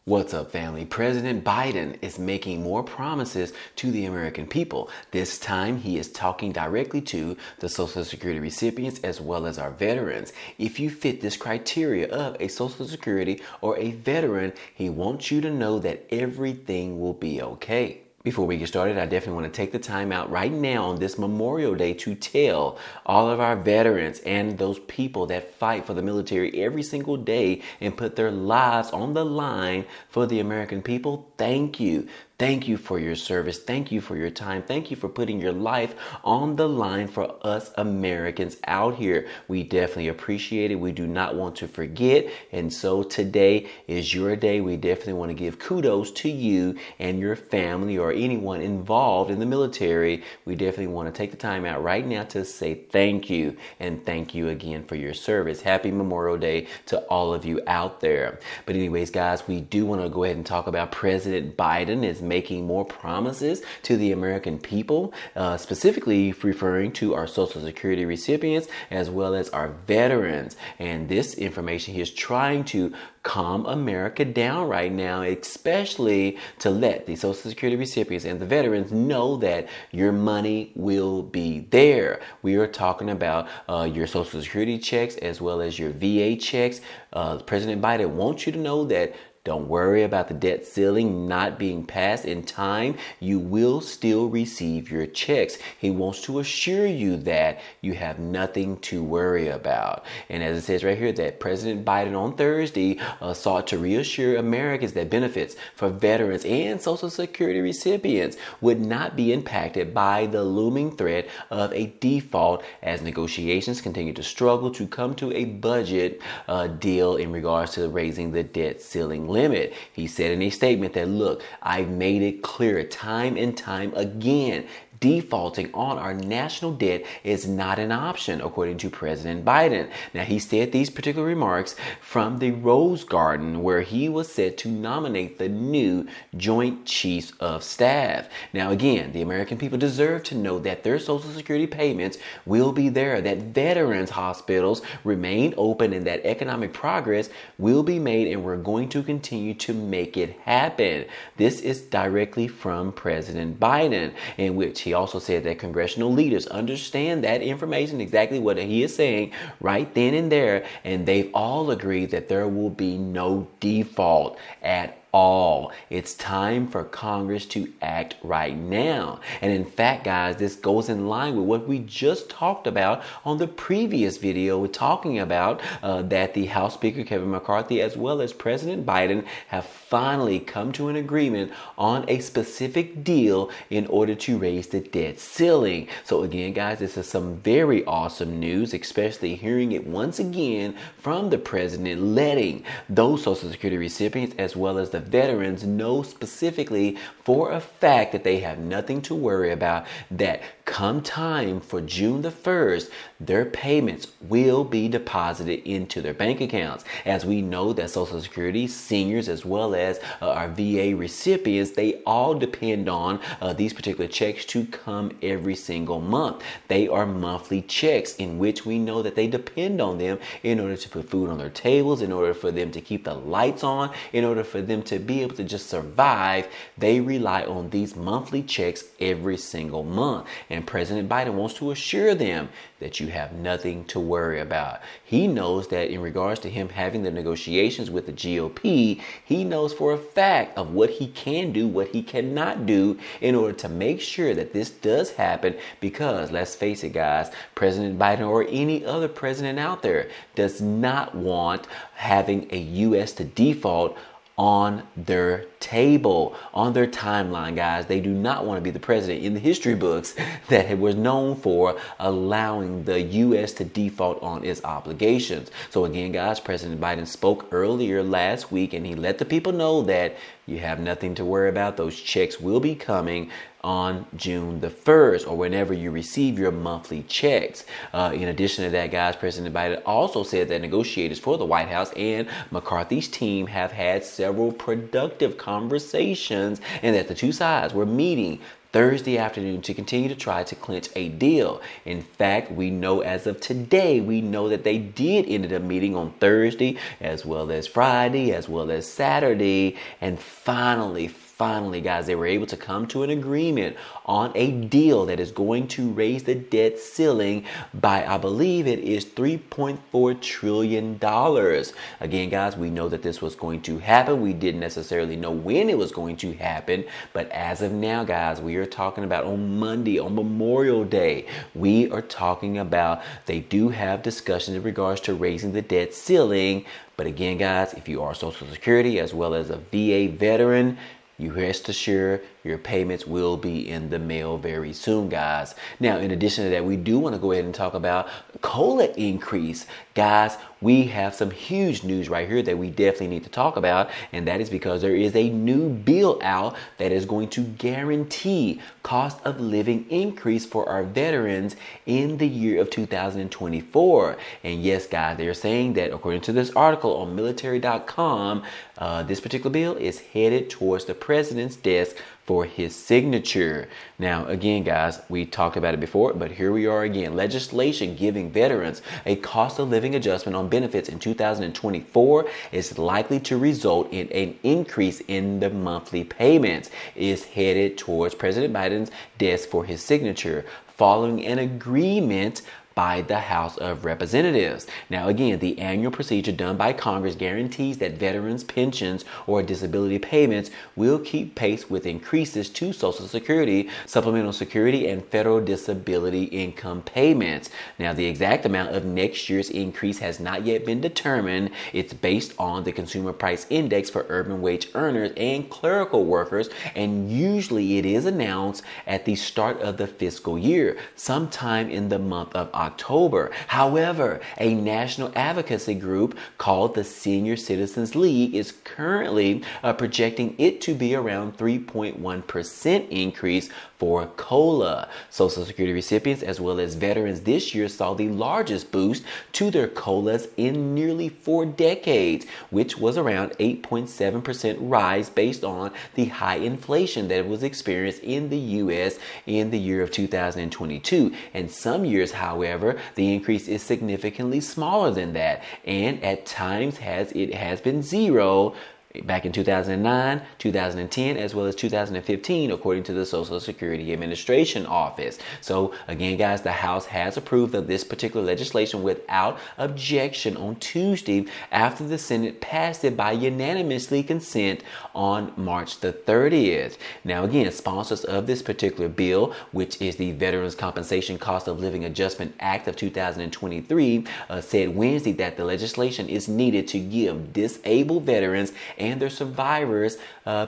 What's up, family? President Biden is making more promises to the American people. This time, he is talking directly to the Social Security recipients as well as our veterans. If you fit this criteria of a Social Security or a veteran, he wants you to know that everything will be okay. Before we get started, I definitely want to take the time out right now on this Memorial Day to tell all of our veterans and those people that fight for the military every single day and put their lives on the line for the American people. Thank you. Thank you for your service. Thank you for your time. Thank you for putting your life on the line for us Americans out here. We definitely appreciate it. We do not want to forget. And so today is your day. We definitely want to give kudos to you and your family or anyone involved in the military. We definitely want to take the time out right now to say thank you and thank you again for your service. Happy Memorial Day to all of you out there. But anyways, guys, we do want to go ahead and talk about President Biden is making more promises to the American people, specifically referring to our Social Security recipients as well as our veterans. And this information he is trying to calm America down right now, especially to let the Social Security recipients and the veterans know that your money will be there. We are talking about your Social Security checks as well as your VA checks. President Biden wants you to know that don't worry about the debt ceiling not being passed in time. You will still receive your checks. He wants to assure you that you have nothing to worry about. And as it says right here, that President Biden on Thursday sought to reassure Americans that benefits for veterans and Social Security recipients would not be impacted by the looming threat of a default as negotiations continue to struggle to come to a budget deal in regards to raising the debt ceiling limit. He said in a statement that, look, I've made it clear time and time again, defaulting on our national debt is not an option, according to President Biden. Now, he said these particular remarks from the Rose Garden, where he was set to nominate the new Joint Chiefs of Staff. Now, again, the American people deserve to know that their Social Security payments will be there, that veterans hospitals remain open, and that economic progress will be made, and we're going to continue to make it happen. This is directly from President Biden, in which he also said that congressional leaders understand that information, exactly what he is saying right then and there, and they've all agreed that there will be no default at all. It's time for Congress to act right now. And in fact, guys, this goes in line with what we just talked about on the previous video, talking about that the House Speaker Kevin McCarthy as well as President Biden have finally come to an agreement on a specific deal in order to raise the debt ceiling. So again, guys, this is some very awesome news, especially hearing it once again from the president, letting those Social Security recipients as well as the veterans know specifically for a fact that they have nothing to worry about, that come time for June the 1st, their payments will be deposited into their bank accounts. As we know that Social Security seniors as well as our VA recipients, they all depend on these particular checks to come every single month. They are monthly checks in which we know that they depend on them in order to put food on their tables, in order for them to keep the lights on, in order for them to be able to just survive. They rely on these monthly checks every single month. And President Biden wants to assure them that you have nothing to worry about. He knows that in regards to him having the negotiations with the GOP, he knows for a fact of what he can do, what he cannot do in order to make sure that this does happen. Because let's face it, guys, President Biden or any other president out there does not want having a U.S. to default on their table, on their timeline, guys. They do not want to be the president in the history books that was known for allowing the U.S. to default on its obligations. So again, guys, President Biden spoke earlier last week, and he let the people know that you have nothing to worry about. Those checks will be coming on June the 1st or whenever you receive your monthly checks. In addition to that, guys, President Biden also said that negotiators for the White House and McCarthy's team have had several productive conversations and that the two sides were meeting Thursday afternoon to continue to try to clinch a deal. In fact, we know as of today, we know that they did end up meeting on Thursday as well as Friday as well as Saturday. And finally, guys, they were able to come to an agreement on a deal that is going to raise the debt ceiling by, I believe it is $3.4 trillion. Again, guys, we know that this was going to happen. We didn't necessarily know when it was going to happen. But as of now, guys, we are talking about on Monday, on Memorial Day, we are talking about they do have discussions in regards to raising the debt ceiling. But again, guys, if you are Social Security as well as a VA veteran, you rest assured your payments will be in the mail very soon, guys. Now, in addition to that, we do want to go ahead and talk about COLA increase. Guys, we have some huge news right here that we definitely need to talk about, and that is because there is a new bill out that is going to guarantee cost of living increase for our veterans in the year of 2024. And yes, guys, they're saying that according to this article on military.com, this particular bill is headed towards the president's desk for his signature. Now, again, guys, we talked about it before, but here we are again. Legislation giving veterans a cost of living adjustment on benefits in 2024 is likely to result in an increase in the monthly payments. It is headed towards President Biden's desk for his signature, following an agreement by the House of Representatives. Now, again, the annual procedure done by Congress guarantees that veterans' pensions or disability payments will keep pace with increases to Social Security, Supplemental Security, and federal disability income payments. Now, the exact amount of next year's increase has not yet been determined. It's based on the Consumer Price Index for urban wage earners and clerical workers, and usually it is announced at the start of the fiscal year, sometime in the month of October. However, a national advocacy group called the Senior Citizens League is currently projecting it to be around 3.1% increase for COLA. Social Security recipients as well as veterans this year saw the largest boost to their COLAs in nearly 4 decades, which was around 8.7% rise based on the high inflation that was experienced in the U.S. in the year of 2022. And some years, however, the increase is significantly smaller than that, and at times it has been zero back in 2009, 2010, as well as 2015, according to the Social Security Administration Office. So again, guys, the House has approved of this particular legislation without objection on Tuesday after the Senate passed it by unanimously consent on March the 30th. Now, again, sponsors of this particular bill, which is the Veterans Compensation Cost of Living Adjustment Act of 2023, said Wednesday that the legislation is needed to give disabled veterans and their survivors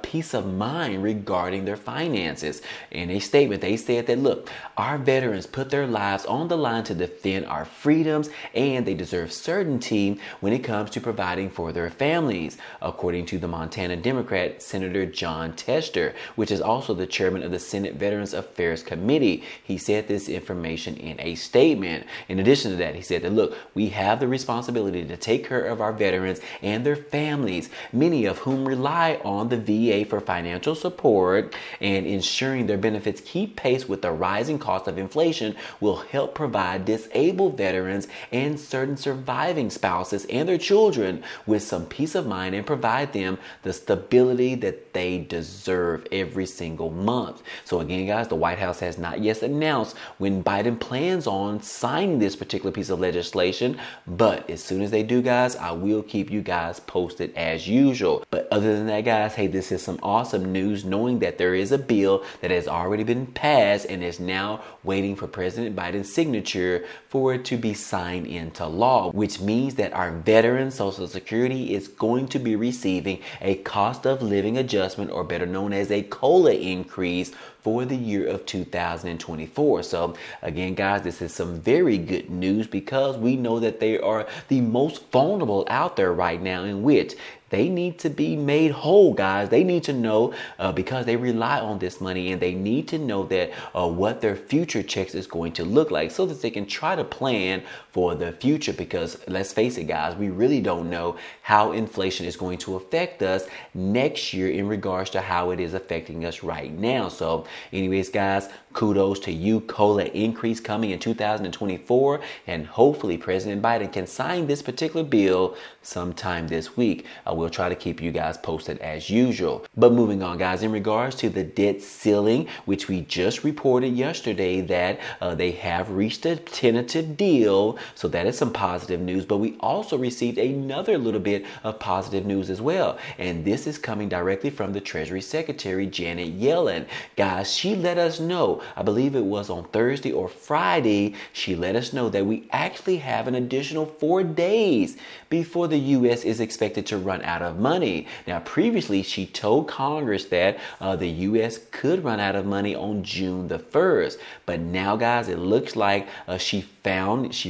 peace of mind regarding their finances. In a statement, they said that, look, our veterans put their lives on the line to defend our freedoms, and they deserve certainty when it comes to providing for their families, according to the Montana Democrat Senator John Tester, which is also the chairman of the Senate Veterans Affairs Committee. He said this information in a statement. In addition to that, he said that, look, we have the responsibility to take care of our veterans and their families, many of whom rely on the VA for financial support, and ensuring their benefits keep pace with the rising cost of inflation will help provide disabled veterans and certain surviving spouses and their children with some peace of mind and provide them the stability that they deserve every single month. So again, guys, the White House has not yet announced when Biden plans on signing this particular piece of legislation, but as soon as they do, guys, I will keep you guys posted as usual. But other than that, guys, hey, this is some awesome news, knowing that there is a bill that has already been passed and is now waiting for President Biden's signature for it to be signed into law, which means that our veterans' Social Security is going to be receiving a cost of living adjustment, or better known as a COLA increase, for the year of 2024. So again, guys, this is some very good news because we know that they are the most vulnerable out there right now, in which they need to be made whole, guys. They need to know because they rely on this money, and they need to know that what their future checks is going to look like so that they can try to plan for the future. Because let's face it, guys, we really don't know how inflation is going to affect us next year in regards to how it is affecting us right now. So anyways, guys, kudos to you. COLA increase coming in 2024, and hopefully President Biden can sign this particular bill sometime this week. I will try to keep you guys posted as usual. But moving on, guys, in regards to the debt ceiling, which we just reported yesterday that they have reached a tentative deal. So that is some positive news. But we also received another little bit of positive news as well. And this is coming directly from the Treasury Secretary, Janet Yellen. Guys, she let us know, I believe it was on Thursday or Friday, she let us know that we actually have an additional 4 days before the U.S. is expected to run out of money. Now, previously, she told Congress that the U.S. could run out of money on June the 1st. But now, guys, it looks like she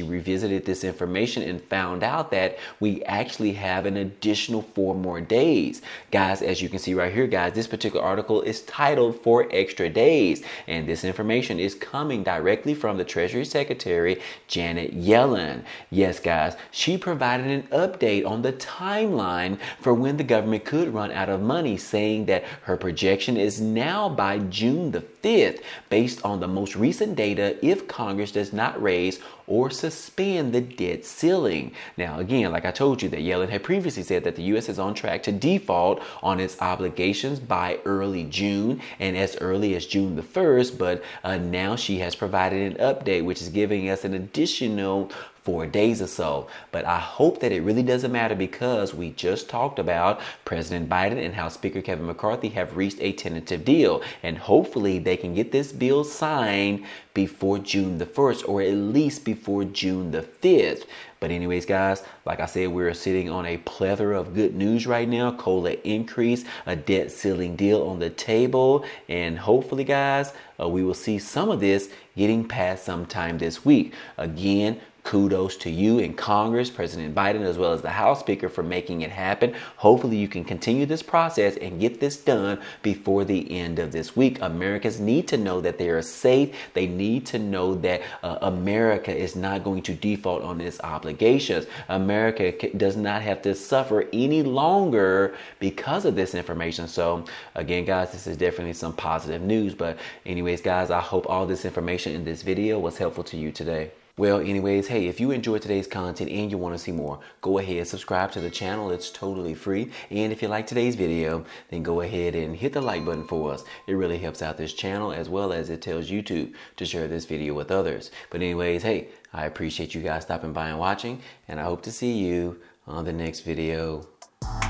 revisited this information and found out that we actually have an additional 4 more days. Guys, as you can see right here, guys, this particular article is titled 4 Extra Days. And this information is coming directly from the Treasury Secretary, Janet Yellen. Yes, guys, she provided an update on the timeline for when the government could run out of money, saying that her projection is now by June the 5th, based on the most recent data, if Congress does not raise or suspend the debt ceiling. Now, again, like I told you, that Yellen had previously said that the U.S. is on track to default on its obligations by early June and as early as June the 1st, but now she has provided an update, which is giving us an additional 4 days or so. But I hope that it really doesn't matter, because we just talked about President Biden and House Speaker Kevin McCarthy have reached a tentative deal, and hopefully they can get this bill signed before June the 1st, or at least before June the 5th. But anyways, guys, like I said, we're sitting on a plethora of good news right now. COLA increase, a debt ceiling deal on the table, and hopefully, guys, we will see some of this getting passed sometime this week. Again, kudos to you in Congress, President Biden, as well as the House Speaker, for making it happen. Hopefully you can continue this process and get this done before the end of this week. Americans need to know that they are safe. They need to know that America is not going to default on its obligations. America does not have to suffer any longer because of this information. So again, guys, this is definitely some positive news. But anyways, guys, I hope all this information in this video was helpful to you today. Well, anyways, hey, if you enjoyed today's content and you want to see more, go ahead, subscribe to the channel. It's totally free. And if you like today's video, then go ahead and hit the like button for us. It really helps out this channel, as well as it tells YouTube to share this video with others. But anyways, hey, I appreciate you guys stopping by and watching, and I hope to see you on the next video.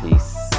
Peace.